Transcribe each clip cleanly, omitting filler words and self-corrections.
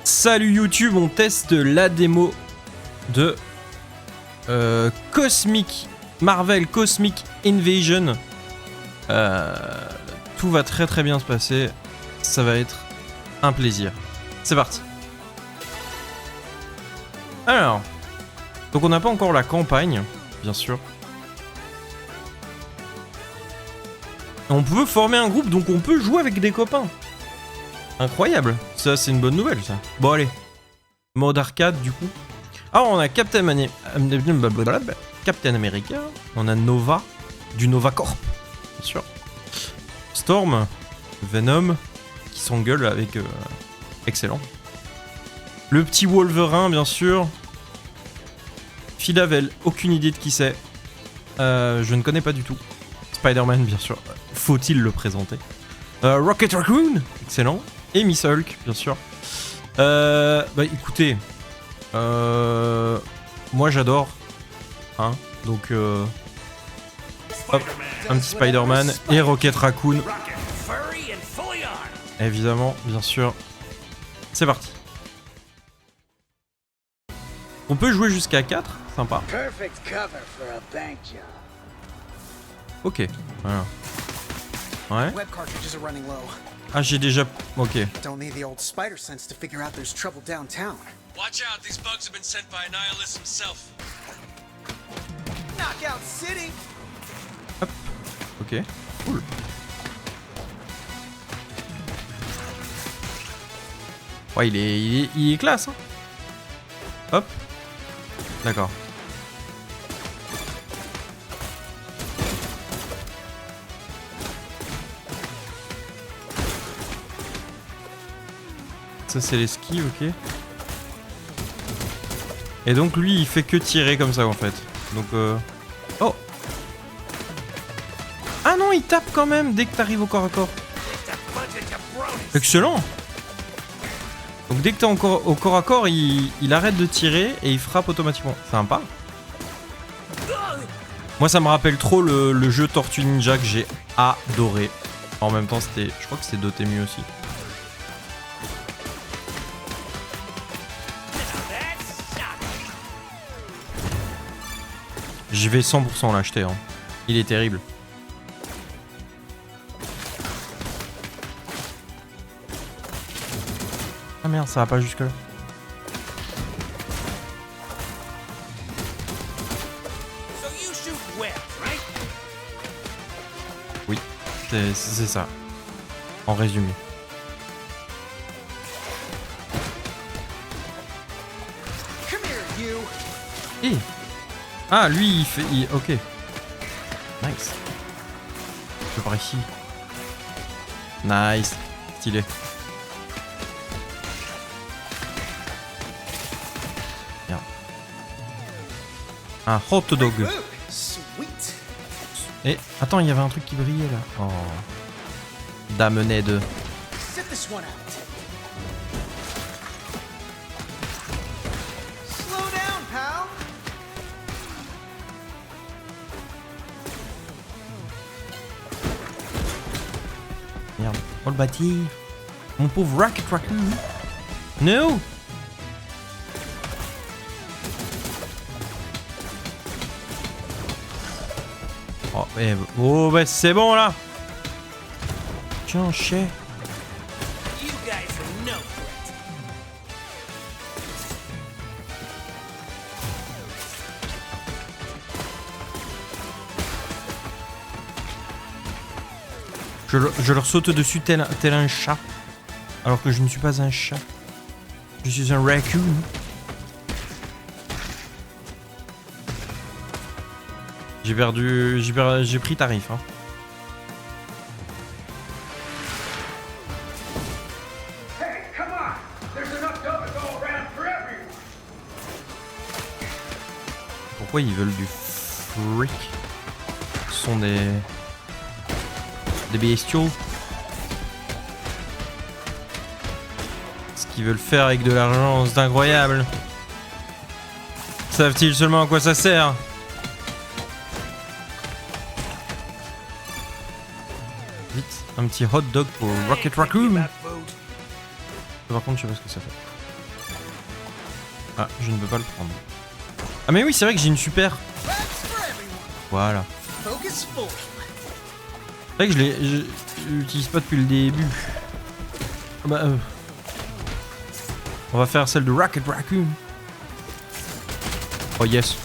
Salut YouTube, on teste la démo de Marvel Cosmic Invasion. Tout va très bien se passer, ça va être un plaisir. C'est parti. Alors, donc on n'a pas encore la campagne, bien sûr. On peut former un groupe, donc on peut jouer avec des copains. Incroyable, ça c'est une bonne nouvelle ça. Bon allez, mode arcade du coup. Ah on a Captain America, on a Nova, du Nova Corp, bien sûr. Storm, Venom, qui s'engueule avec... excellent. Le petit Wolverine bien sûr. Philavel, aucune idée de qui c'est. Je ne connais pas du tout. Spider-Man bien sûr, faut-il le présenter. Rocket Raccoon, excellent. Et Miss Hulk, bien sûr. Bah écoutez, moi j'adore, hein, donc hop, un petit Spider-Man et Rocket Raccoon. Évidemment, bien sûr. C'est parti. On peut jouer jusqu'à 4, sympa. Ok, voilà. Ouais. Ah, j'ai déjà... Ok. Don't need the old spider sense to figure out there's trouble downtown. Watch out, these bugs have been sent by Annihilus himself. Knockout City! Hop. Ok. Cool. Ouais, il est classe, hein. Hop. D'accord. Ça c'est l'esquive, ok. Et donc lui il fait que tirer comme ça en fait. Donc oh. Ah non il tape quand même dès que t'arrives au corps à corps. Excellent. Donc dès que t'es encore au corps à corps il arrête de tirer et il frappe automatiquement. Sympa. Moi ça me rappelle trop le jeu Tortue Ninja que j'ai adoré. En même temps c'était, je crois que c'était Dotemu aussi. Je vais 100% l'acheter, hein. Il est terrible. Ah merde, ça va pas jusque là. Oui, c'est ça. En résumé. Et ah, lui, il fait... ok. Nice. Je par ici. Nice. Stylé. Merde. Un hot dog. Et... attends, il y avait un truc qui brillait, là. Oh. Damened. Merde. Oh le bâtir. Mon pauvre Rocket Raccoon. No. Oh, oh bah c'est bon là. Tiens, chais. Je leur saute dessus tel un chat. Alors que je ne suis pas un chat. Je suis un raccoon. J'ai perdu... J'ai pris tarif. Hein. Pourquoi ils veulent du fric? Ce sont des bestiaux. Ce qu'ils veulent faire avec de l'argent, c'est incroyable. Savent-ils seulement à quoi ça sert? Vite, un petit hot dog pour Rocket Raccoon. Par contre, je sais pas ce que ça fait. Ah, je ne peux pas le prendre. Ah mais oui, c'est vrai que j'ai une super. Voilà. Focus full. C'est vrai que je l'utilise pas depuis le début. Ah bah, on va faire celle de Rocket Raccoon. Oh yes.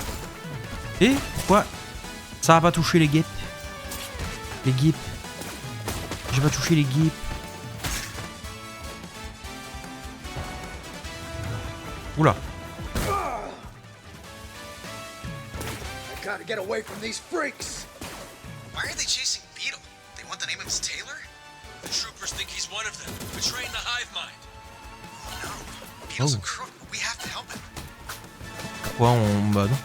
Et pourquoi ça a pas touché les guêpes? Les guêpes. J'ai pas touché les guêpes. Oula. I gotta get away from these freaks. Why are they chasing Beetle? They want the name of his tailor? The troopers think he's one of them, betraying the hive mind. No. Beetle's a crook. We have to help him. Pourquoi on... Bah non.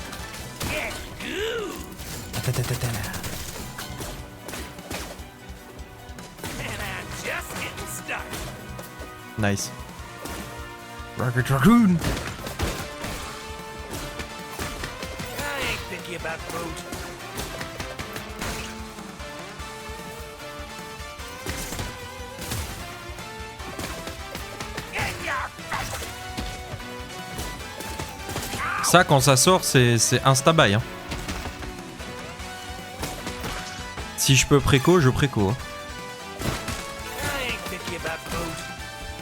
Nice. Rocket Raccoon. Ça, quand ça sort, c'est insta-buy. Hein. Si je peux préco, je préco. Hein.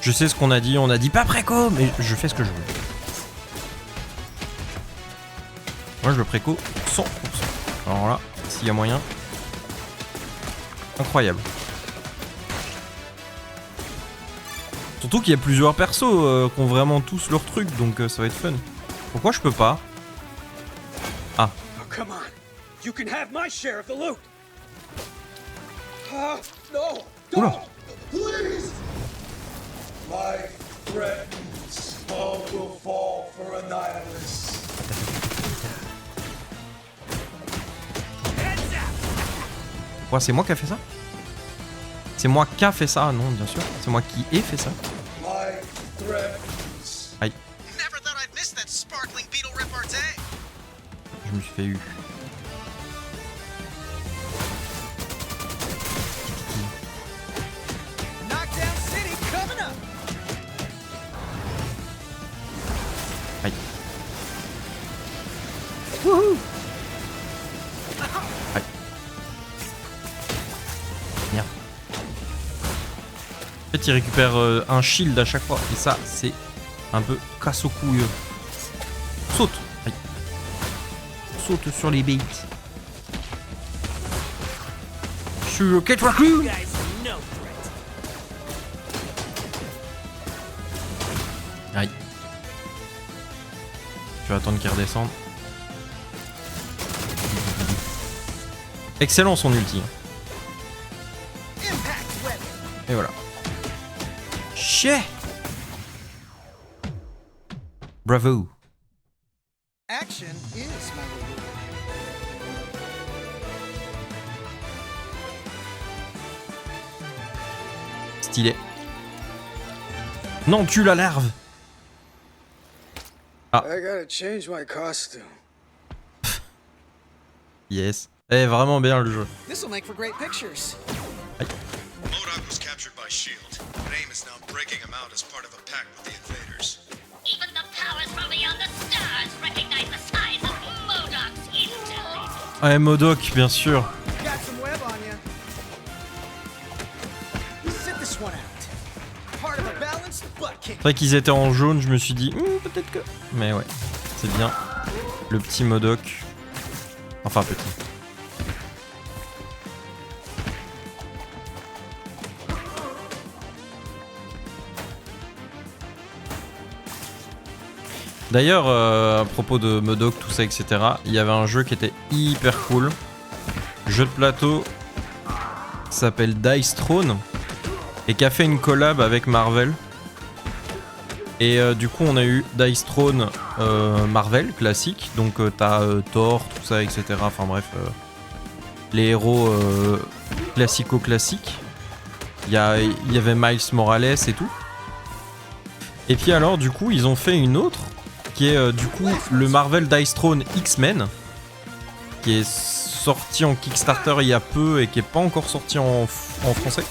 Je sais ce qu'on a dit pas préco, mais je fais ce que je veux. Moi, je le préco 100%. Alors là, s'il y a moyen. Incroyable. Surtout qu'il y a plusieurs persos qui ont vraiment tous leur truc, donc ça va être fun. Pourquoi je peux pas? Ah. Oh, come on. You can have my share of the loot. No. Oula. Please! Life threatens. All will fall for Annihilus. Quoi, c'est moi qui a fait ça? C'est moi qui a fait ça? Non, bien sûr. C'est moi qui ai fait ça. Life threatens. Aïe. Never thought I'd miss that sparkling beetle repartee. Je me suis fait eu. Knockdown City coming up. Aïe. Aïe. Merde. En fait, il récupère un shield à chaque fois. Et ça, c'est un peu casse aux couilles. Saute. Aïe. Saute sur les baits. Sur Rocket Raccoon. Aïe. Je vais attendre qu'il redescende. Excellent son ulti. Et voilà. Chais. Bravo. Action is my reward. Stylé. Non, tue la larve. I gotta change my costume. Yes. Eh, vraiment bien le jeu. This'll make for great pictures. MODOK was captured by S.H.I.E.L.D. and AIM is now breaking him out as part of a pact with the invaders. Even the powers from beyond the stars recognize the size of MODOK's intel. Ouais, MODOK, bien sûr. Got some web on ya. Sit this one out. Part of a balanced butt kick. C'est vrai qu'ils étaient en jaune, je me suis dit, peut-être que... Mais ouais, c'est bien. Le petit MODOK. Enfin, petit. D'ailleurs, à propos de MODOK, tout ça, etc., il y avait un jeu qui était hyper cool. Jeu de plateau qui s'appelle Dice Throne et qui a fait une collab avec Marvel. Et du coup, on a eu Dice Throne Marvel classique. Donc, t'as Thor, tout ça, etc. Enfin bref, les héros classico-classiques. Il y avait Miles Morales et tout. Et puis alors, du coup, ils ont fait une autre qui est du coup le Marvel Dice Throne X-Men, qui est sorti en Kickstarter il y a peu et qui est pas encore sorti en français.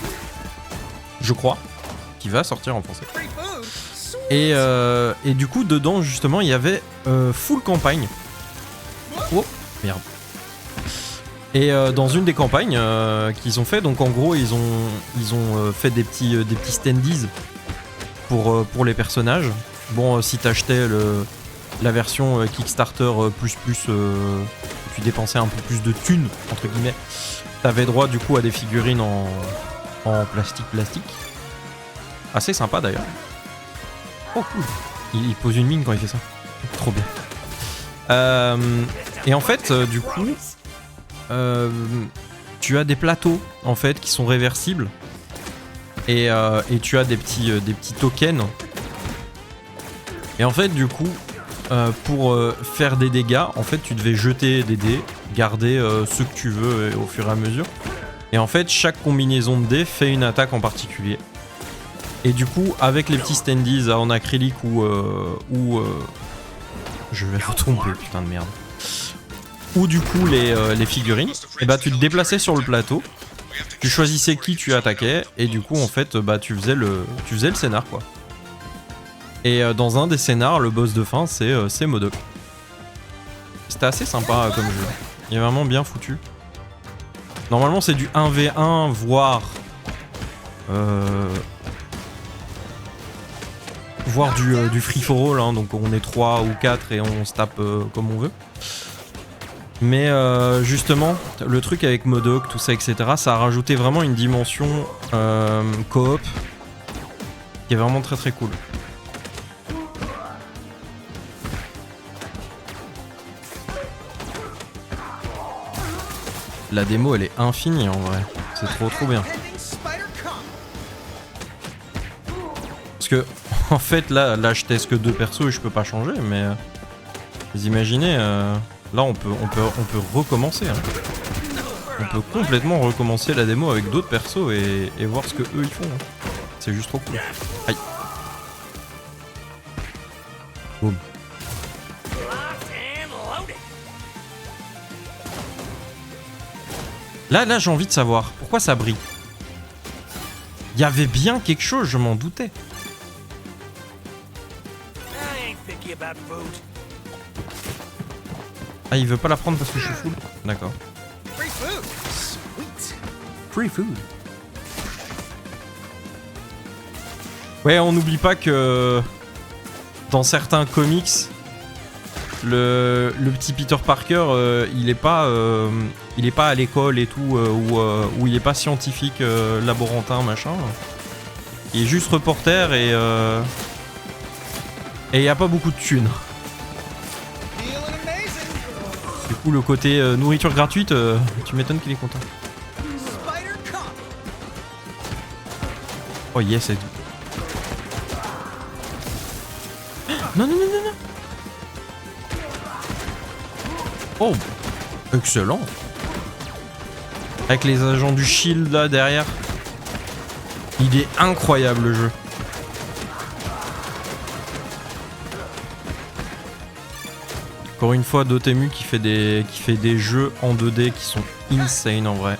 Je crois. Qui va sortir en français. Free food? Sweet. Et du coup, dedans, justement, il y avait full campagne. Oh, merde. Et dans une des campagnes qu'ils ont fait, donc en gros, ils ont fait des petits standees pour les personnages. Bon, si t'achetais la version Kickstarter tu dépensais un peu plus de thunes, entre guillemets, t'avais droit du coup à des figurines en plastique. Assez sympa d'ailleurs. Oh cool. Il pose une mine quand il fait ça. Trop bien. Et en fait, du coup, tu as des plateaux en fait qui sont réversibles et tu as des petits tokens. Et en fait, du coup, pour faire des dégâts, en fait, tu devais jeter des dés, garder ceux que tu veux au fur et à mesure. Et en fait, chaque combinaison de dés fait une attaque en particulier. Et du coup, avec les petits standees en acrylique ou je vais retomber, putain de merde. Ou du coup les figurines, et bah tu te déplaçais sur le plateau, tu choisissais qui tu attaquais, et du coup en fait bah tu faisais le scénar quoi. Et dans un des scénars, le boss de fin c'est Modok. C'était assez sympa comme jeu. Il est vraiment bien foutu. Normalement c'est du 1v1 voire du free for all, hein, donc on est 3 ou 4 et on se tape comme on veut. Mais justement, le truc avec Modok, tout ça, etc., ça a rajouté vraiment une dimension coop qui est vraiment très très cool. La démo, elle est infinie en vrai. C'est trop bien. Parce que, en fait, là je teste que 2 persos et je peux pas changer, mais vous imaginez, là on peut recommencer. Hein. On peut complètement recommencer la démo avec d'autres persos et voir ce que eux ils font. Hein. C'est juste trop cool. Aïe. Boum. Là j'ai envie de savoir pourquoi ça brille. Il y avait bien quelque chose, je m'en doutais. Ah, il veut pas la prendre parce que je suis full. D'accord. Free food. Ouais, on n'oublie pas que dans certains comics, le petit Peter Parker, il est pas à l'école et tout, ou il est pas scientifique, laborantin, machin. Il est juste reporter et il y a pas beaucoup de thunes. Du coup, le côté nourriture gratuite, tu m'étonnes qu'il est content. Oh yes, c'est tout. Non. Oh, excellent. Avec les agents du Shield là derrière. Il est incroyable le jeu. Encore une fois, Dotemu qui fait des jeux en 2D qui sont insane en vrai.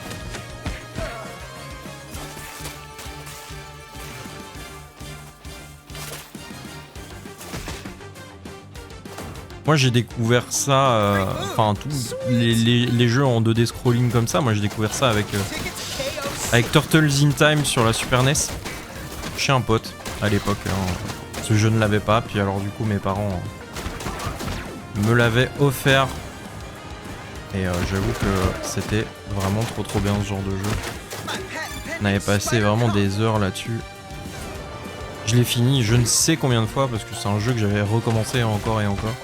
Moi j'ai découvert ça, enfin tous les jeux en 2D scrolling comme ça, moi j'ai découvert ça avec Turtles in Time sur la Super NES, chez un pote à l'époque. Hein. Ce jeu ne l'avait pas, puis alors du coup mes parents me l'avaient offert. Et j'avoue que c'était vraiment trop bien ce genre de jeu. On avait passé vraiment des heures là-dessus. Je l'ai fini je ne sais combien de fois parce que c'est un jeu que j'avais recommencé encore et encore.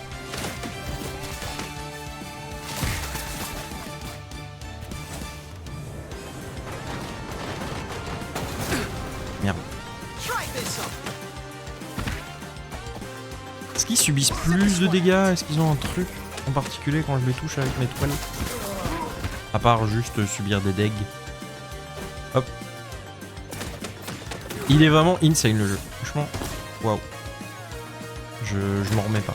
Merde. Est-ce qu'ils subissent plus de dégâts? Est-ce qu'ils ont un truc en particulier quand je les touche avec mes toiles? À part juste subir des dégâts. Hop. Il est vraiment insane le jeu. Franchement, waouh. Je m'en remets pas.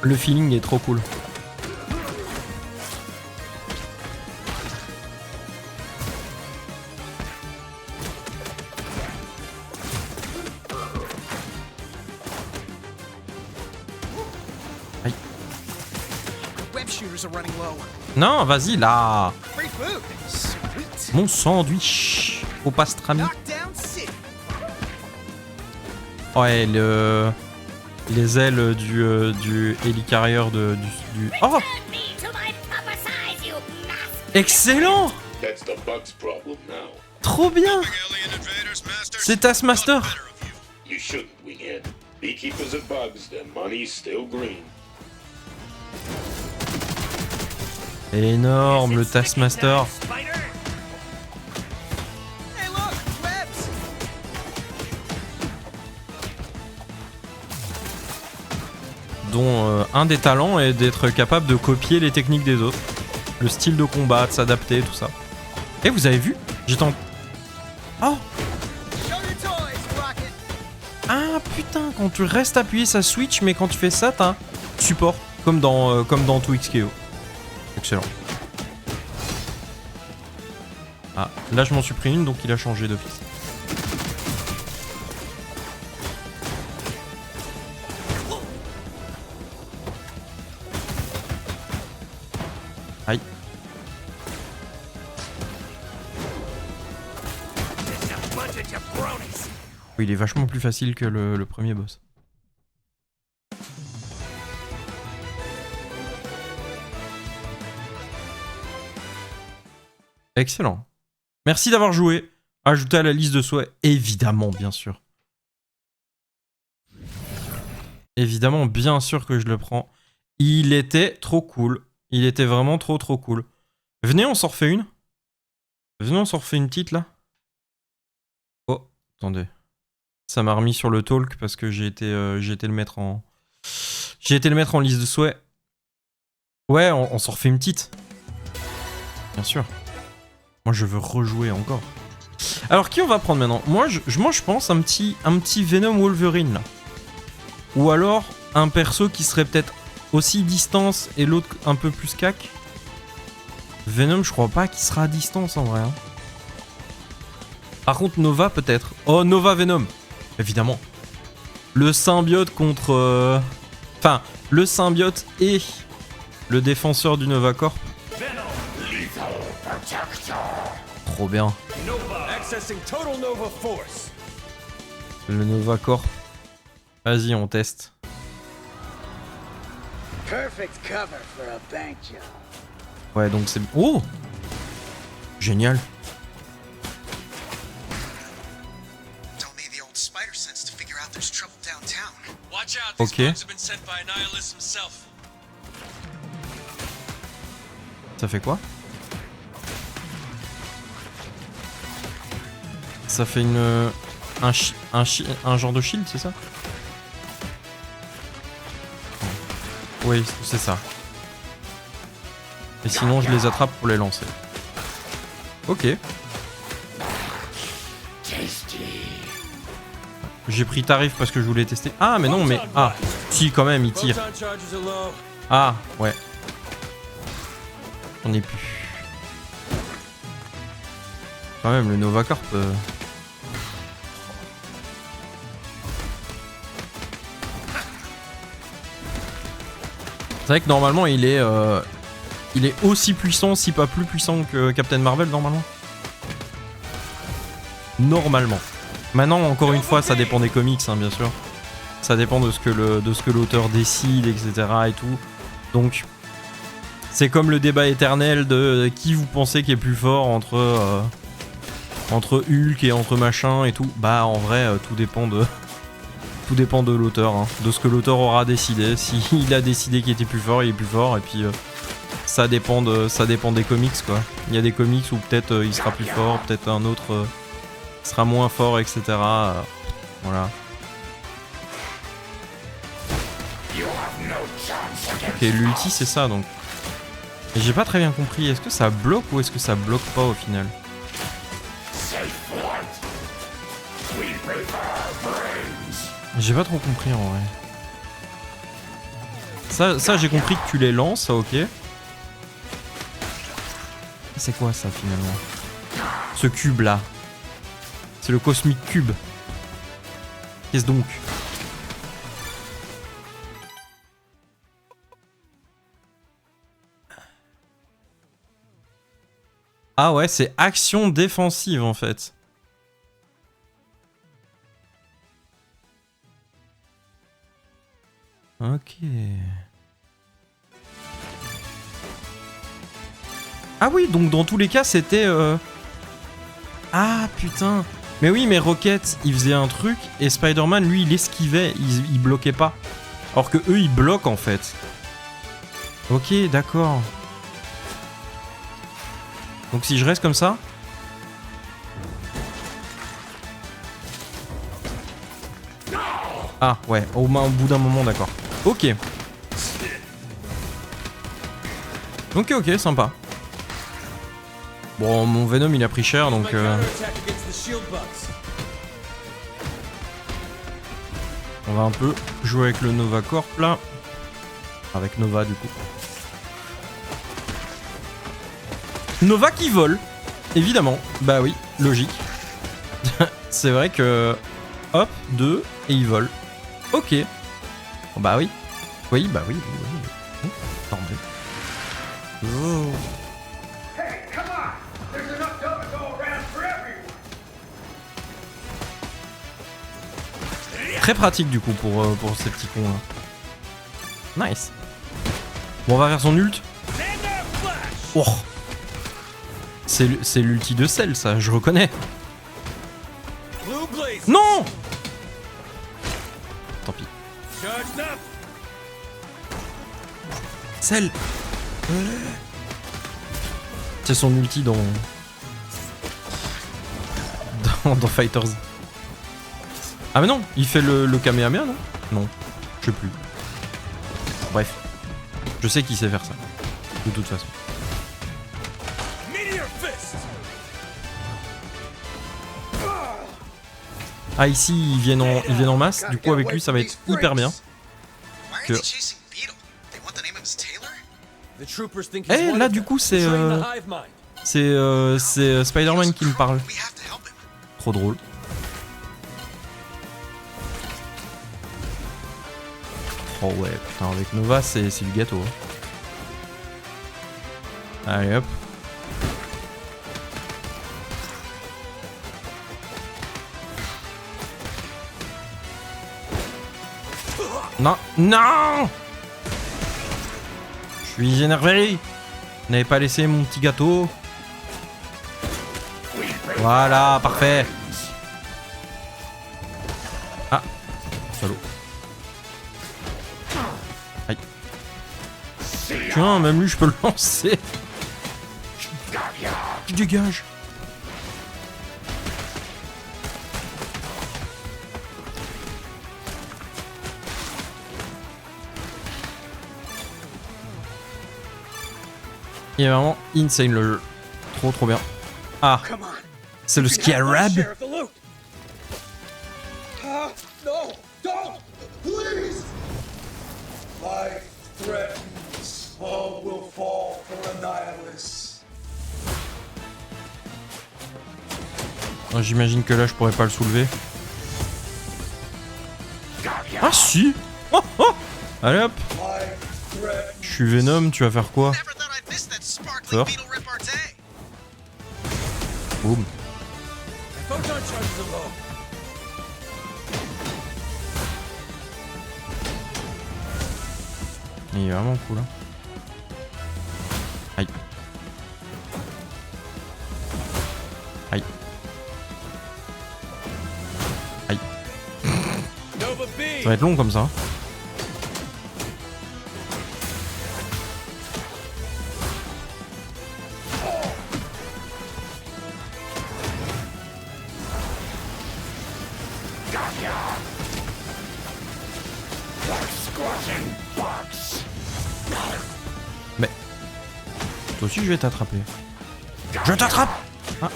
Le feeling est trop cool. shooters are running low. Non, vas-y, là. Free food. Sweet. Mon sandwich au pastrami. Knockdown City. Ouais, les ailes du hélicarrier du... Oh, Turn me to my proper size, you mask. excellent. That's the Bugs' problem now. Trop bien. Big alien invaders, Master. C'est Taskmaster. Thought better of you. You shouldn't, Winghead. Beekeepers of bugs, their money's still green. Énorme, le Taskmaster. Spider. Hey, look, webs. Dont un des talents est d'être capable de copier les techniques des autres. Le style de combat, de s'adapter, tout ça. Et vous avez vu? J'étais en... Oh. Show your toys, Rocket. Ah putain, quand tu restes appuyé ça switch, mais quand tu fais ça t'as un support, comme dans 2XKO. Excellent. Ah, là je m'en suis pris une donc il a changé d'office. Aïe. Oui, il est vachement plus facile que le premier boss. Excellent. Merci d'avoir joué. Ajoutez à la liste de souhaits, évidemment, bien sûr. Évidemment, bien sûr que je le prends. Il était trop cool. Il était vraiment trop cool. Venez, on s'en refait une. Venez, on s'en refait une petite là. Oh, attendez. Ça m'a remis sur le talk parce que j'ai été le mettre en... J'ai été le mettre en liste de souhaits. Ouais, on s'en refait une petite. Bien sûr. Moi, je veux rejouer encore. Alors, qui on va prendre maintenant? Moi, je pense un petit Venom Wolverine, là. Ou alors, un perso qui serait peut-être aussi distance et l'autre un peu plus cac. Venom, je crois pas qu'il sera à distance, en vrai. Hein. Par contre, Nova, peut-être. Oh, Nova Venom. Évidemment. Le symbiote contre... Enfin, le symbiote et le défenseur du Nova Corp. Trop bien. Le Nova Corp. Vas-y, on teste. Perfect cover for a bank job. Ouais, donc c'est... Oh! Génial. Don't need the old spider sense to figure out there's trouble downtown. Watch out, these Okay. bugs have been sent by Annihilus himself. Ça fait quoi? Ça fait une... Un genre de shield, c'est ça? Oui, c'est ça. Et sinon, je les attrape pour les lancer. Ok. J'ai pris tarif parce que je voulais tester. Ah, mais non, mais... Ah, si, quand même, il tire. Ah, ouais. J'en ai plus. Quand même, le Nova Corp... C'est vrai que normalement il est aussi puissant, si pas plus puissant que Captain Marvel normalement. Normalement. Maintenant encore une fois ça dépend des comics hein, bien sûr. Ça dépend de ce que l'auteur décide etc. et tout. Donc c'est comme le débat éternel de qui vous pensez qui est plus fort entre Hulk et entre machin et tout. Bah en vrai tout dépend de l'auteur, hein, de ce que l'auteur aura décidé. S'il a décidé qu'il était plus fort, il est plus fort. Et puis ça dépend des comics quoi. Il y a des comics où peut-être il sera plus fort, peut-être un autre sera moins fort, etc. Voilà. Ok, l'ulti c'est ça donc. Et j'ai pas très bien compris. Est-ce que ça bloque ou est-ce que ça bloque pas au final? J'ai pas trop compris en vrai. Ça j'ai compris que tu les lances, ok. C'est quoi ça finalement? Ce cube là. C'est le Cosmic Cube. Qu'est-ce donc? Ah ouais, c'est action défensive en fait. Ok. Ah oui, donc dans tous les cas, c'était... Ah putain. Mais oui, mais Rocket, il faisait un truc, et Spider-Man, lui, il esquivait, il bloquait pas. Alors que eux, ils bloquent en fait. Ok, d'accord. Donc si je reste comme ça... Ah ouais, au bout d'un moment, d'accord. Ok. Ok, sympa. Bon, mon Venom il a pris cher donc... On va un peu jouer avec le Nova Corp là. Avec Nova du coup. Nova qui vole, évidemment. Bah oui, logique. C'est vrai que... Hop, 2, et il vole. Ok. Oh, bah oui. Oui. Oh, normal. Oh. Hey, come on! There's enough dough to go around for everyone! Très pratique du coup pour ces petits cons là. Nice. Bon, on va faire son ult. Oh. C'est l'ulti de Cell ça, je reconnais. Non. Tant pis. Cell. C'est son ulti dans Fighters. Ah mais non, il fait le Kamehameha non? Non, je sais plus. Bref, je sais qui sait faire ça. De toute façon. Ah ici ils viennent en masse. Du coup avec lui ça va être hyper bien. Que... Eh là du coup c'est Spider-Man qui me parle. Trop drôle. Oh ouais putain avec Nova c'est du gâteau. Allez hop. Non. Je suis énervé. Vous n'avez pas laissé mon petit gâteau. Voilà, parfait. Ah, salaud. Aïe. Tiens, même lui, je peux le lancer. Je dégage. Il est vraiment insane le jeu. Trop bien. Ah, c'est le ski arabe. No, don't! Please! Life threatens. All will fall for Annihilus. J'imagine que là je pourrais pas le soulever. Ah si. Oh. Allez hop. Je suis Venom, tu vas faire quoi? Sors. Boum. Il est vraiment cool. Hein. Aïe. Aïe. Aïe. Ça va être long comme ça. Mais toi aussi je vais t'attraper. Je t'attrape. Ah.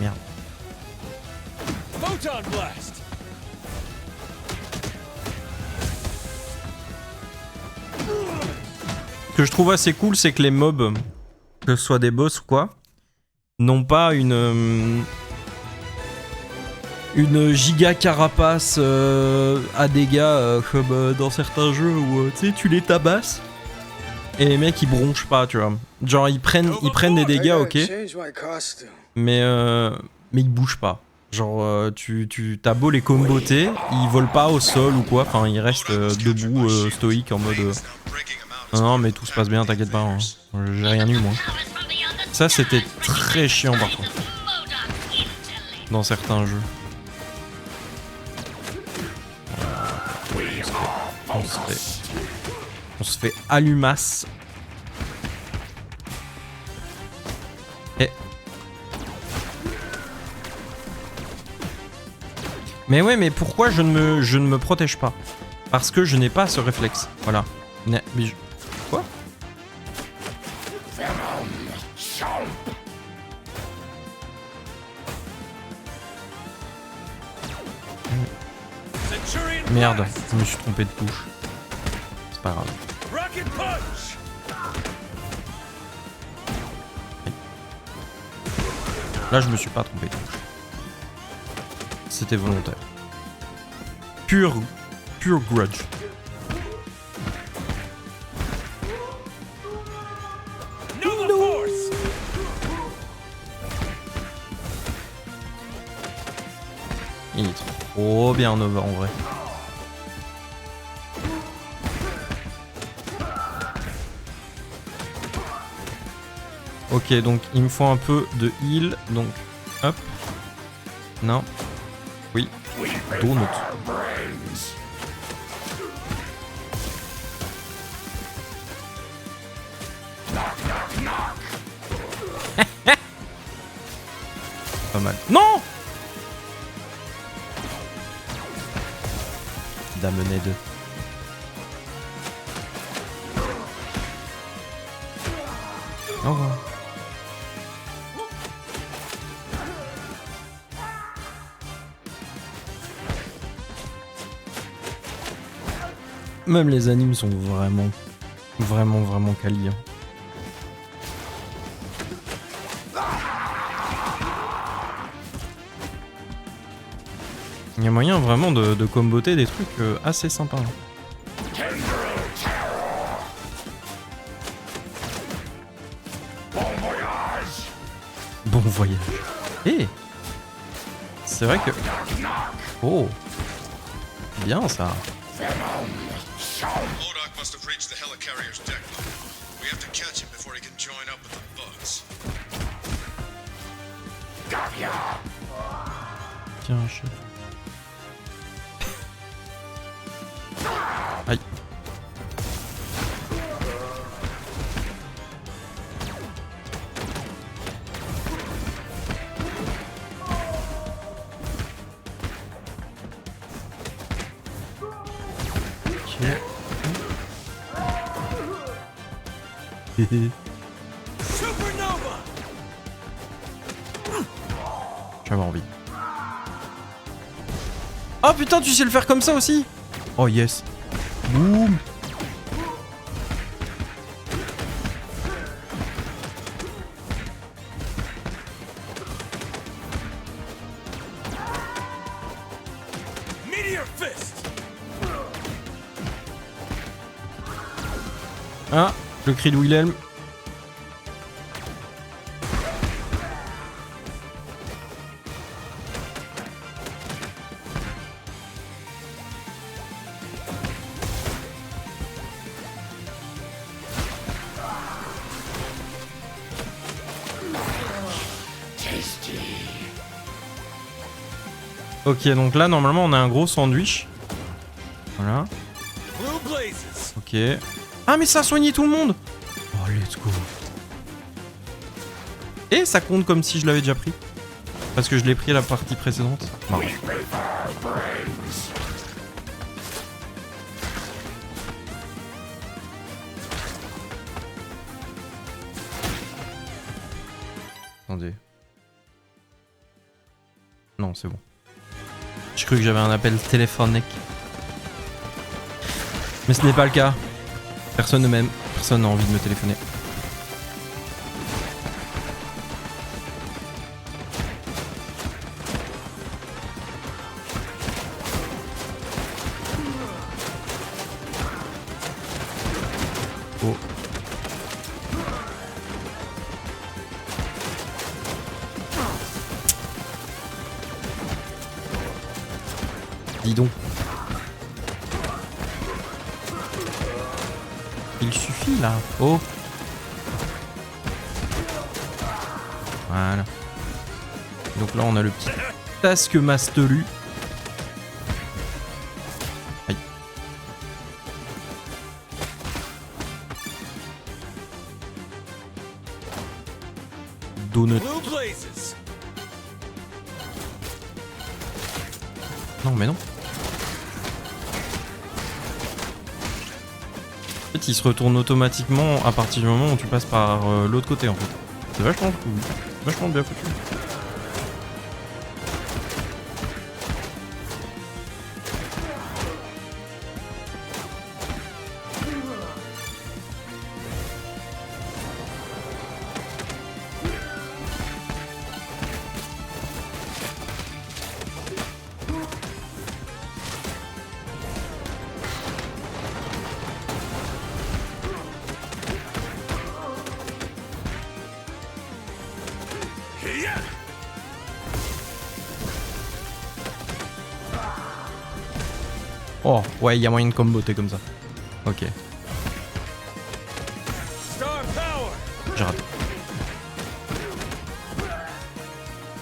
Merde. Photon blast. Ce que je trouve assez cool, c'est que les mobs, que ce soit des boss ou quoi, n'ont pas une une giga carapace à dégâts comme dans certains jeux où tu sais tu les tabasses et les mecs ils bronchent pas, tu vois. Genre ils prennent des dégâts, ok, Change my costume. mais ils bougent pas. Genre t'as beau les comboter, ils volent pas au sol ou quoi, enfin ils restent debout stoïques en mode non mais tout se passe bien, t'inquiète pas, hein. J'ai rien eu moi. Ça c'était très chiant par contre dans certains jeux. On se fait allumasse. Et... Mais ouais, mais pourquoi je ne me protège pas? Parce que je n'ai pas ce réflexe. Voilà. Mais quoi? Merde, je me suis trompé de touche. C'est pas grave. Rocket punch! Là, je me suis pas trompé de touche. C'était volontaire. Pure grudge. Nova Force! Il est trop bien Nova en vrai. Ok, donc il me faut un peu de heal, donc hop. Non. Oui. Donut. Pas mal. Non! D'amener deux. Au revoir. Même les animes sont vraiment quali. Hein. Il y a moyen vraiment de comboter des trucs assez sympas. Hein. Bon voyage. Eh, c'est vrai que... Oh, bien ça. MODOK must have reached the helicarrier's deck. We have to catch him before he can join up with the bugs. Tiens, chef. Aïe. Supernova! J'avais envie. Oh putain, tu sais le faire comme ça aussi? Oh yes. Boum. Meteor Fist! Ah, le cri de Wilhelm. Ok, donc là, normalement, on a un gros sandwich. Voilà. Blue Blazes! Ok. Ah, mais ça a soigné tout le monde! Oh, let's go. Et ça compte comme si je l'avais déjà pris. Parce que je l'ai pris à la partie précédente. Marrant. Attendez. Non, c'est bon. J'ai cru que j'avais un appel téléphonique. Mais ce n'est pas le cas. Personne ne m'aime. Personne n'a envie de me téléphoner. Dis donc. Il suffit là. Oh. Voilà. Donc là on a le petit Task Mastelu. Aïe. Donut. Blue blazes. Non mais non. En fait il se retourne automatiquement à partir du moment où tu passes par l'autre côté en fait. C'est vachement cool. Vachement bien foutu. Oh, ouais, il y a moyen de comboter comme ça. Ok, Star power. j'ai raté.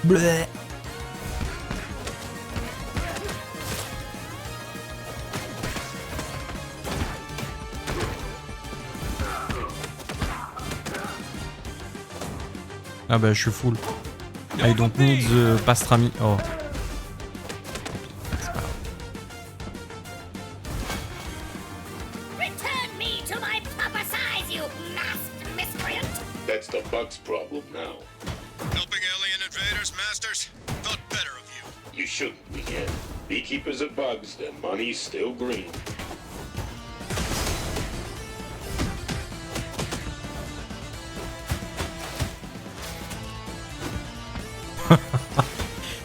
Bleh. Ah bah je suis full. I don't need the pastrami. Oh. Return me to my proper size, you masked miscreant! That's the Bugs' problem now. Helping alien invaders, masters? Thought better of you. You shouldn't begin. Beekeepers are bugs, their money's still green.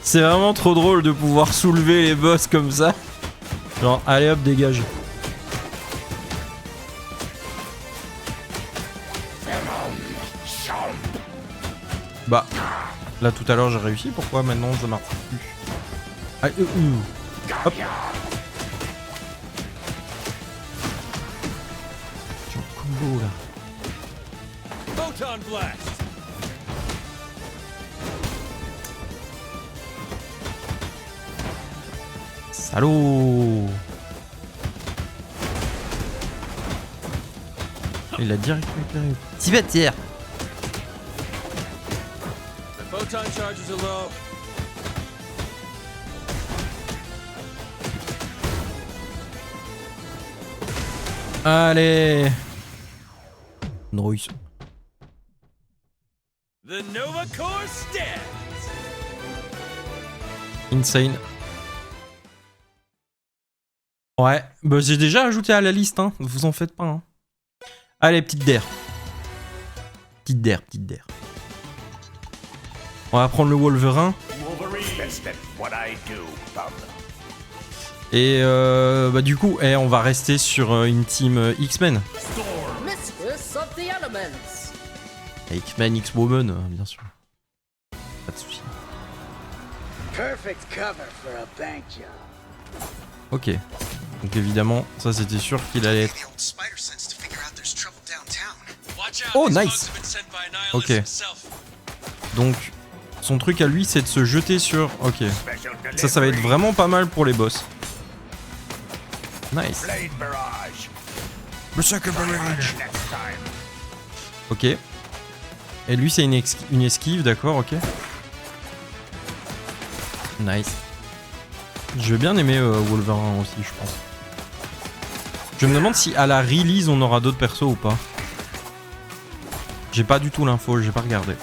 C'est vraiment trop drôle de pouvoir soulever les boss comme ça. Genre, allez hop, dégage. Bah, là tout à l'heure j'ai réussi, pourquoi maintenant ça marche plus? Ah, hop. J'ai un combo là. Photon blast. Salaud! Il a direct récupéré. Cimetière! The photon charges are low. Allez! Noise. The Nova Core stands. Insane. Ouais, bah j'ai déjà ajouté à la liste, hein. Vous en faites pas, hein. Allez, petite der. Petite der, petite der. On va prendre le Wolverine. Et bah du coup, on va rester sur une team X-Men. Mistress of the elements. X-Men, X-Woman, bien sûr. Pas de soucis. Perfect cover for a bank job. Ok. Donc évidemment, ça c'était sûr qu'il allait être... The old spider sense to figure out there's trouble downtown. Watch out. Oh, these nice. bugs have been sent by Nihilus Okay. himself. Donc, son truc à lui, c'est de se jeter sur... Ok. Ça va être vraiment pas mal pour les boss. Nice. Berserker Barrage. Ok. Et lui, c'est une esquive, d'accord, ok. Nice. Je vais bien aimer Wolverine aussi, je pense. Je me demande si à la release, on aura d'autres persos ou pas. J'ai pas du tout l'info, j'ai pas regardé.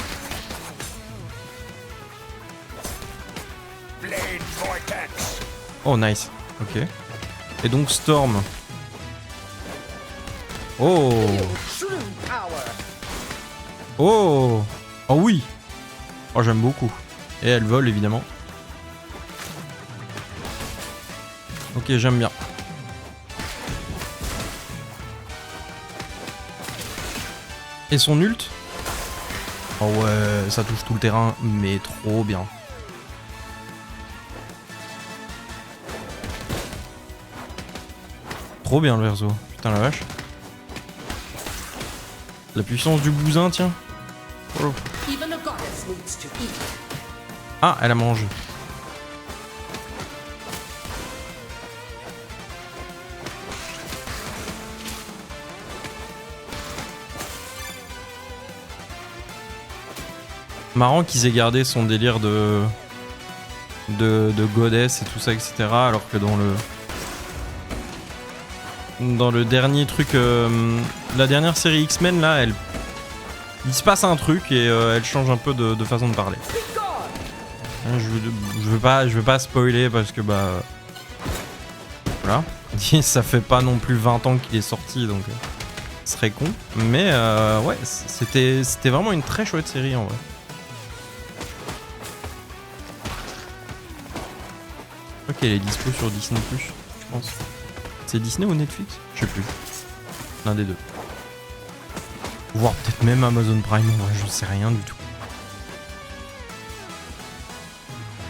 Oh, nice. Ok. Et donc, Storm. Oh. True power. Oh. Oh oui. Oh, j'aime beaucoup. Et elle vole, évidemment. Ok, j'aime bien. Et son ult? Oh ouais, ça touche tout le terrain, mais trop bien. trop bien le perso. Putain la vache. La puissance du bousin, tiens. Oh. Even a goddess needs to eat. Ah, elle a mangé. Marrant qu'ils aient gardé son délire de goddess et tout ça, etc. Alors que dans le dernier truc, la dernière série X-Men là, il se passe un truc et elle change un peu de façon de parler. Je veux pas spoiler parce que bah voilà, ça fait pas non plus 20 ans qu'il est sorti donc ce serait con. Mais ouais, c'était vraiment une très chouette série en vrai. Je crois qu'elle est dispo sur Disney+, je pense. C'est Disney ou Netflix? Je sais plus. L'un des deux. Voire peut-être même Amazon Prime, en vrai, je sais rien du tout.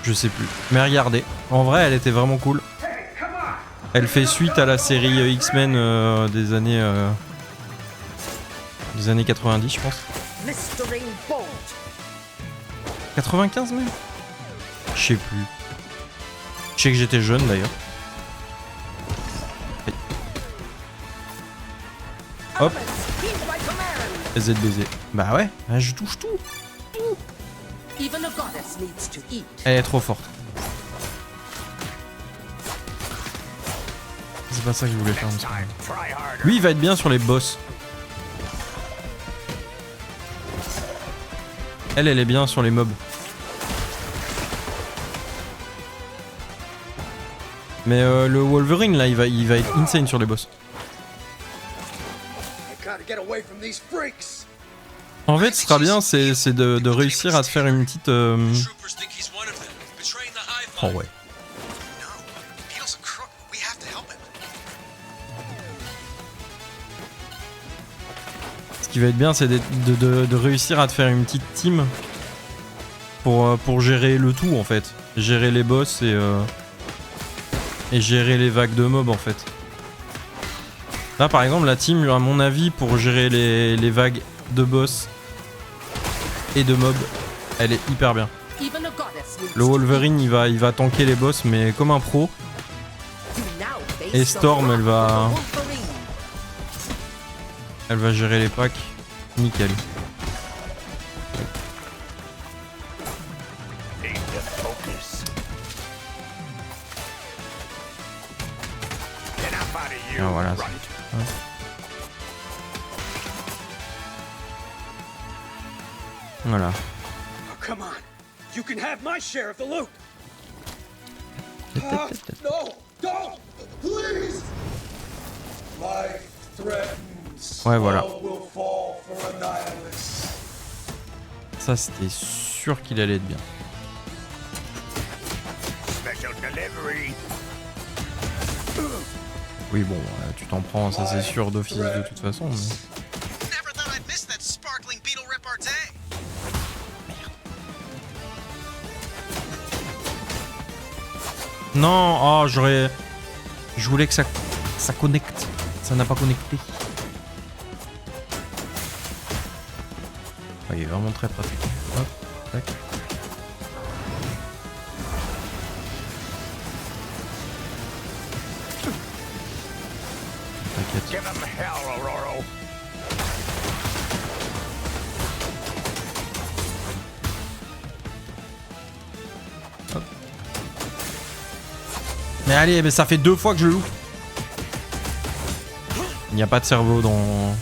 Je sais plus. Mais regardez, en vrai elle était vraiment cool. Elle fait suite à la série X-Men des années 90 je pense. Blistering bolt. 95 même? Je sais plus. Je sais que j'étais jeune d'ailleurs. Hop. ZBZ. Bah ouais, je touche tout. Even a goddess needs to eat. Elle est trop forte. C'est pas ça que je voulais faire. Lui, il va être bien sur les boss. Elle est bien sur les mobs. Mais le Wolverine là, il va être insane sur les boss. I gotta get away from these freaks. En fait, ce sera bien, c'est de réussir à se faire une petite. Troopers think he's one of them, betraying the Hive Oh Mind. ouais. No, Beetle's a crook. We have to help him. Ce qui va être bien, c'est de réussir à te faire une petite team pour gérer le tout en fait. Gérer les boss et gérer les vagues de mobs en fait. Là par exemple, la team, à mon avis, pour gérer les vagues de boss et de mobs, elle est hyper bien. Even a goddess needs Le Wolverine, il va tanker les boss, mais comme un pro. to now face Et the Storm, wrath elle of va- the Wolverine. Elle va gérer les packs. Nickel. Ah, voilà. Voilà. Oh, come on. You can have my share of the loot. No, don't, please. Life threatens. Ouais, voilà. All will fall for a nihilist. Ça, c'était sûr qu'il allait être bien. Oui, bon, tu t'en prends, ça c'est sûr d'office de toute façon. Mais... Never thought I'd miss that sparkling beetle repartee. Non, oh, j'aurais. Je voulais que ça connecte. Ça n'a pas connecté. Ah, il est vraiment très pratique. Hop, tac. T'inquiète. Hop. Mais allez, mais ça fait 2 fois que je le loupe. Il n'y a pas de cerveau dans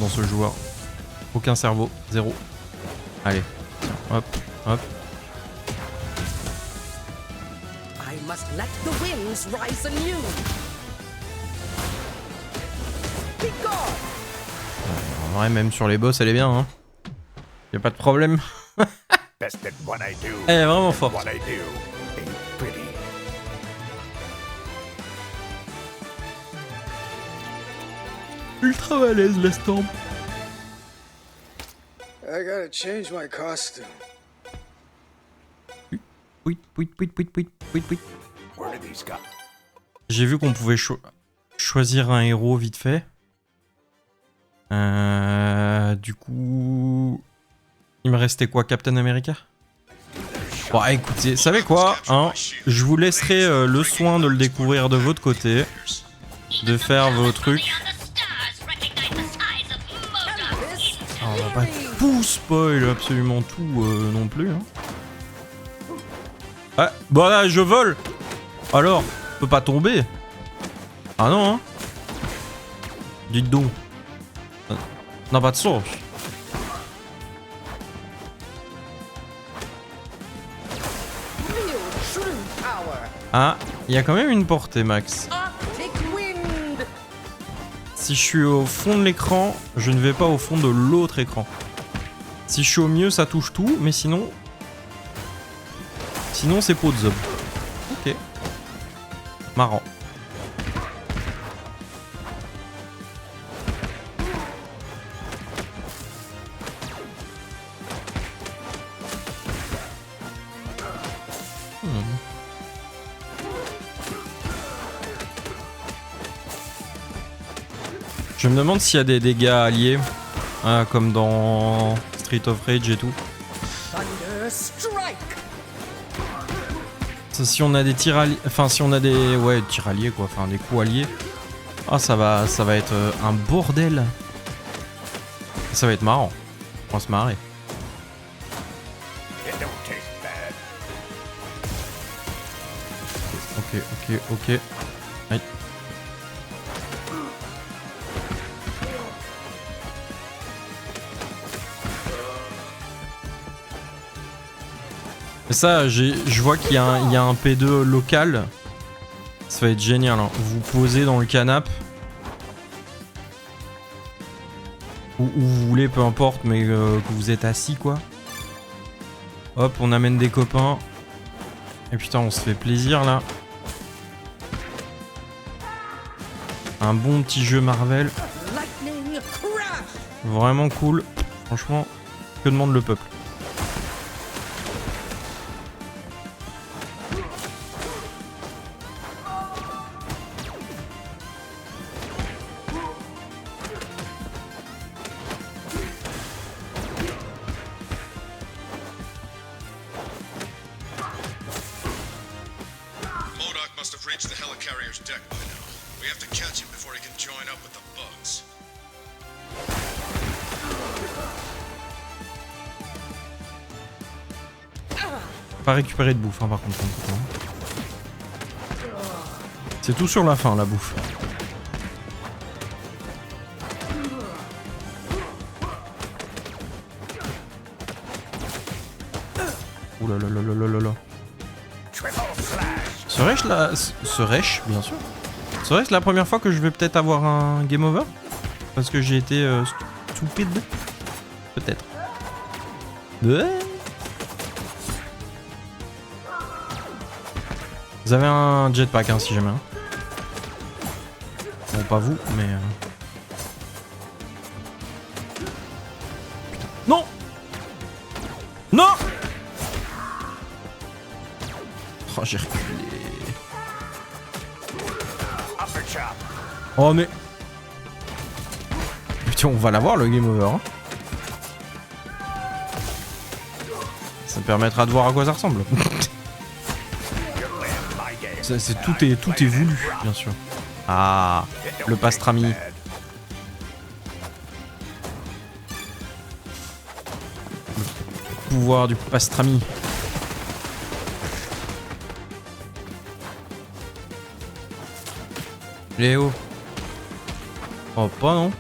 ce joueur. Aucun cerveau, 0. Allez, tiens, hop, hop. I must let the winds rise anew. Be gone. En vrai, même sur les boss, elle est bien, hein. Y a pas de problème. Elle est vraiment forte. Ultra balèze, la Storm. I gotta change my costume. Oui, oui, oui, oui, oui, oui, oui. Where did these go? J'ai vu qu'on pouvait choisir un héros vite fait. Du coup... Il me restait quoi, Captain America? Bon, écoutez, savez quoi, hein, je vous laisserai le soin de le découvrir de votre côté, de faire vos trucs. Alors, on va pas tout spoil absolument tout non plus. Hein. Ouais, bon là, je vole. Alors, je peux pas tomber. Ah non, hein. Dites donc. Non, pas de sens. Ah, il y a quand même une portée, Max. Si je suis au fond de l'écran, je ne vais pas au fond de l'autre écran. Si je suis au milieu, ça touche tout, mais sinon... Sinon, c'est pot de zob. Ok. Marrant. Je me demande s'il y a des dégâts alliés, hein, comme dans Street of Rage et tout. Ça, si on a des tirs alliés, enfin si on a des tirs alliés quoi, enfin des coups alliés. Ah ça va être un bordel. Ça va être marrant. On va se marrer. Ok. Aïe. Et ça, je vois qu'il y a un P2 local. Ça va être génial. Hein. Vous posez dans le canapé. Où vous voulez, peu importe, mais que vous êtes assis quoi. Hop, on amène des copains. Et putain, on se fait plaisir là. Un bon petit jeu Marvel. Vraiment cool. Franchement, que demande le peuple? MODOK must have reached the helicarrier's deck by now. We have to catch him before he can join up with the bugs. Pas récupérer de bouffe, hein, par contre. C'est tout sur la fin, la bouffe. Ouh là là là là là là. Serais-je bien sûr. Serait-ce la première fois que je vais peut-être avoir un game over? Parce que j'ai été stupide? Peut-être. Ouais. Vous avez un jetpack hein, si jamais. Hein. Bon, pas vous, mais... Non! Non! Oh, j'ai reculé. Oh, mais... Putain, on va l'avoir le game over. Hein. Ça me permettra de voir à quoi ça ressemble. Tout est voulu, bien sûr. Ah, le pastrami. Le pouvoir du pastrami. Léo. Oh, pas non.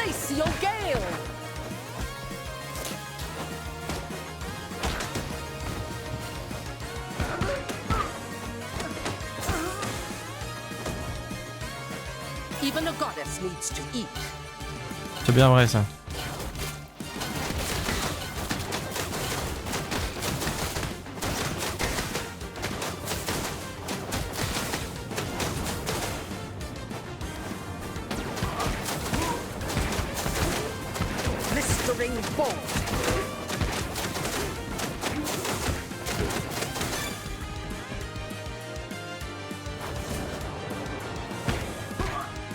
Glacial Gale! Even a goddess needs to eat. C'est bien vrai ça. Blistering bolt.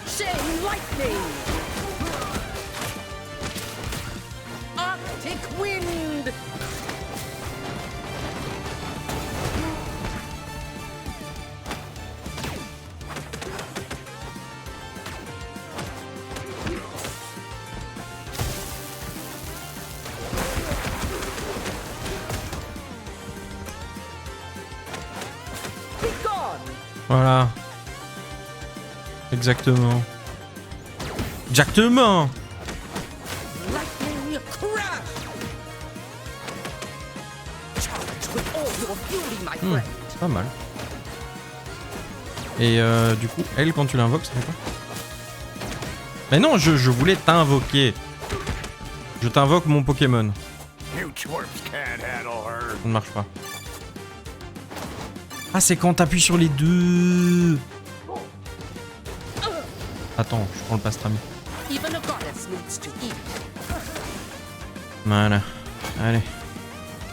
Chain lightning. Arctic wind. Be gone. Voilà. Exactement. Exactement. Lightning crash. Charge with all your fury, my friend. C'est pas mal. Et du coup, elle, quand tu l'invoques, ça fait quoi? Mais non, je voulais t'invoquer. Je t'invoque mon Pokémon. You twerps can't handle her. Ça ne marche pas. Ah, c'est quand t'appuies sur les deux. Attends, je prends le pastrami. Even a goddess needs to eat. Voilà. Allez.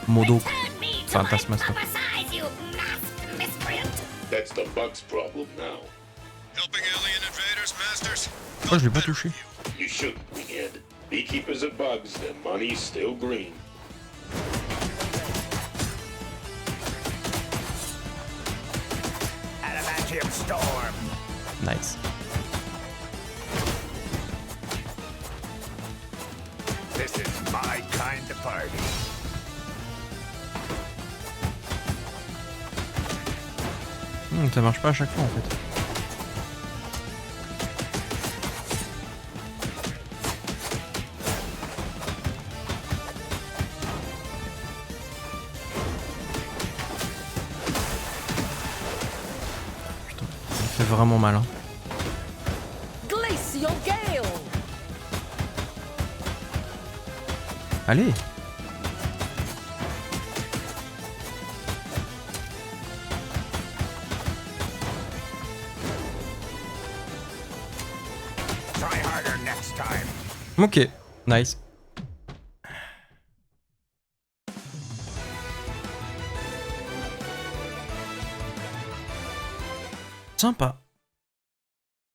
Modo. Turn me to Phantasmaster. my proper size, you masked miscreant. That's the Bugs' problem now. Helping alien invaders, masters? Oh, je l'ai pas touché. You shouldn't, Ed. Beekeepers are bugs, and money's still green. Adamantium storm. Nice. This is my kind of party. Ça marche pas à chaque fois en fait. Putain, ça fait vraiment mal. Hein. Glacial Gale. Allez. Try harder next time. Ok, nice. Sympa.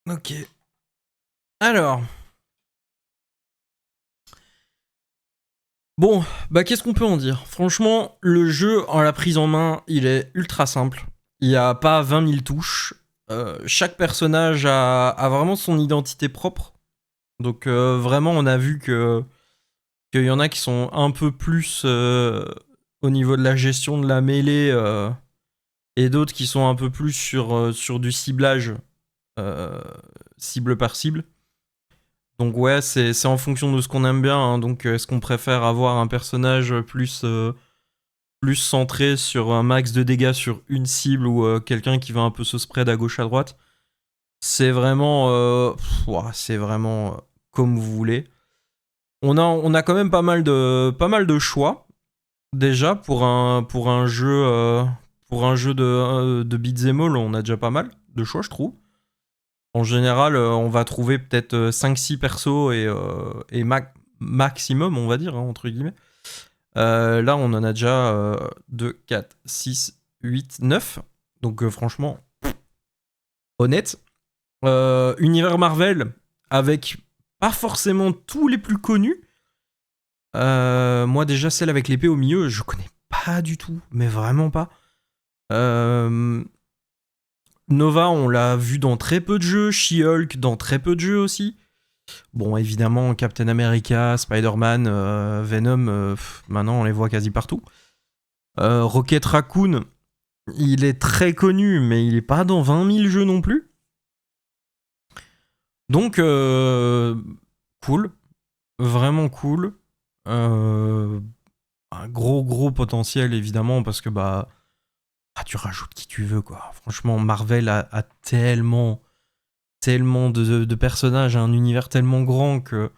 Ok. Alors. Bon, bah qu'est-ce qu'on peut en dire? Franchement, le jeu, en la prise en main, il est ultra simple. Il n'y a pas 20 000 touches. Chaque personnage a vraiment son identité propre. Donc vraiment, on a vu qu'il y en a qui sont un peu plus au niveau de la gestion de la mêlée et d'autres qui sont un peu plus sur du ciblage, cible par cible. Donc ouais, c'est en fonction de ce qu'on aime bien. Hein. Donc est-ce qu'on préfère avoir un personnage plus centré sur un max de dégâts sur une cible ou quelqu'un qui va un peu se spread à gauche à droite? C'est vraiment, comme vous voulez. On a quand même pas mal de choix déjà pour un jeu de beat'em all. On a déjà pas mal de choix, je trouve. En général, on va trouver peut-être 5-6 persos et maximum, on va dire, hein, entre guillemets. Là, on en a déjà 2, 4, 6, 8, 9. Donc franchement, honnête. Univers Marvel, avec pas forcément tous les plus connus. Moi, déjà, celle avec l'épée au milieu, je connais pas du tout, mais vraiment pas. Nova, on l'a vu dans très peu de jeux. She-Hulk, dans très peu de jeux aussi. Bon, évidemment, Captain America, Spider-Man, Venom, maintenant, on les voit quasi partout. Rocket Raccoon, il est très connu, mais il est pas dans 20 000 jeux non plus. Donc, cool. vraiment cool. Un gros potentiel évidemment parce que tu rajoutes qui tu veux quoi. Franchement, Marvel a tellement de personnages, un univers tellement grand que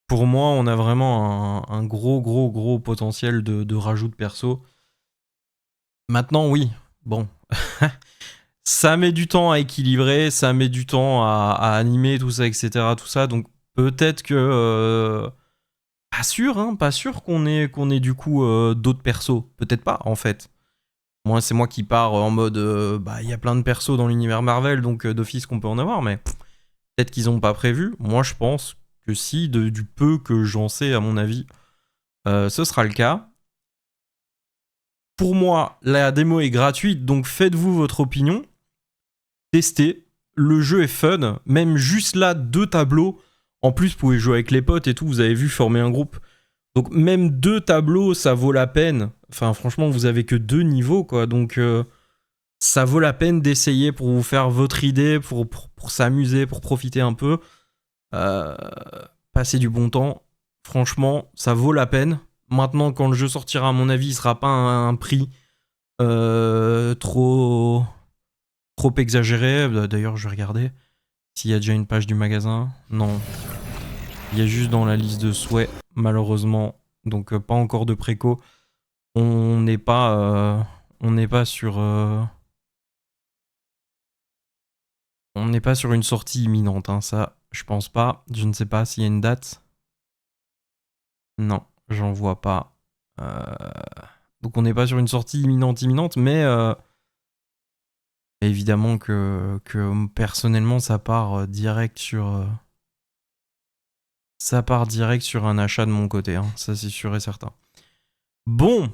pour moi, on a vraiment un gros potentiel de rajout de perso. Maintenant, oui, bon. Ça met du temps à équilibrer, ça met du temps à animer, tout ça, etc. Tout ça, donc peut-être que... pas sûr qu'on ait du coup d'autres persos. Peut-être pas, en fait. Moi, c'est moi qui pars en mode... il y a plein de persos dans l'univers Marvel, donc d'office qu'on peut en avoir, mais peut-être qu'ils n'ont pas prévu. Moi, je pense que si, du peu que j'en sais, à mon avis, ce sera le cas. Pour moi, la démo est gratuite, donc faites-vous votre opinion. Testez. Le jeu est fun. Même juste là, 2 tableaux. En plus, vous pouvez jouer avec les potes et tout. Vous avez vu, former un groupe. Donc même 2 tableaux, ça vaut la peine. Enfin, franchement, vous avez que 2 niveaux, quoi. Donc, ça vaut la peine d'essayer pour vous faire votre idée, pour s'amuser, pour profiter un peu. Passer du bon temps. Franchement, ça vaut la peine. Maintenant, quand le jeu sortira, à mon avis, il sera pas un prix trop exagéré. D'ailleurs, je vais regarder s'il y a déjà une page du magasin. Non. Il y a juste dans la liste de souhaits, malheureusement. Donc, pas encore de préco. On n'est pas sur... On n'est pas sur une sortie imminente, hein, ça, je pense pas. Je ne sais pas s'il y a une date. Non, j'en vois pas. Donc on n'est pas sur une sortie imminente, mais évidemment que personnellement ça part direct sur un achat de mon côté, hein, ça c'est sûr et certain. Bon,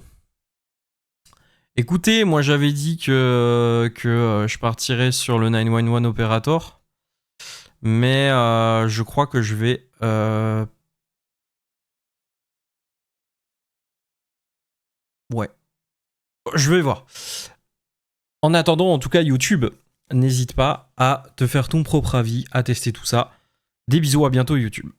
écoutez, moi j'avais dit que je partirais sur le 911 Operator, mais je crois que je vais ouais. Je vais voir. En attendant, en tout cas, YouTube, n'hésite pas à te faire ton propre avis, à tester tout ça. Des bisous, à bientôt YouTube.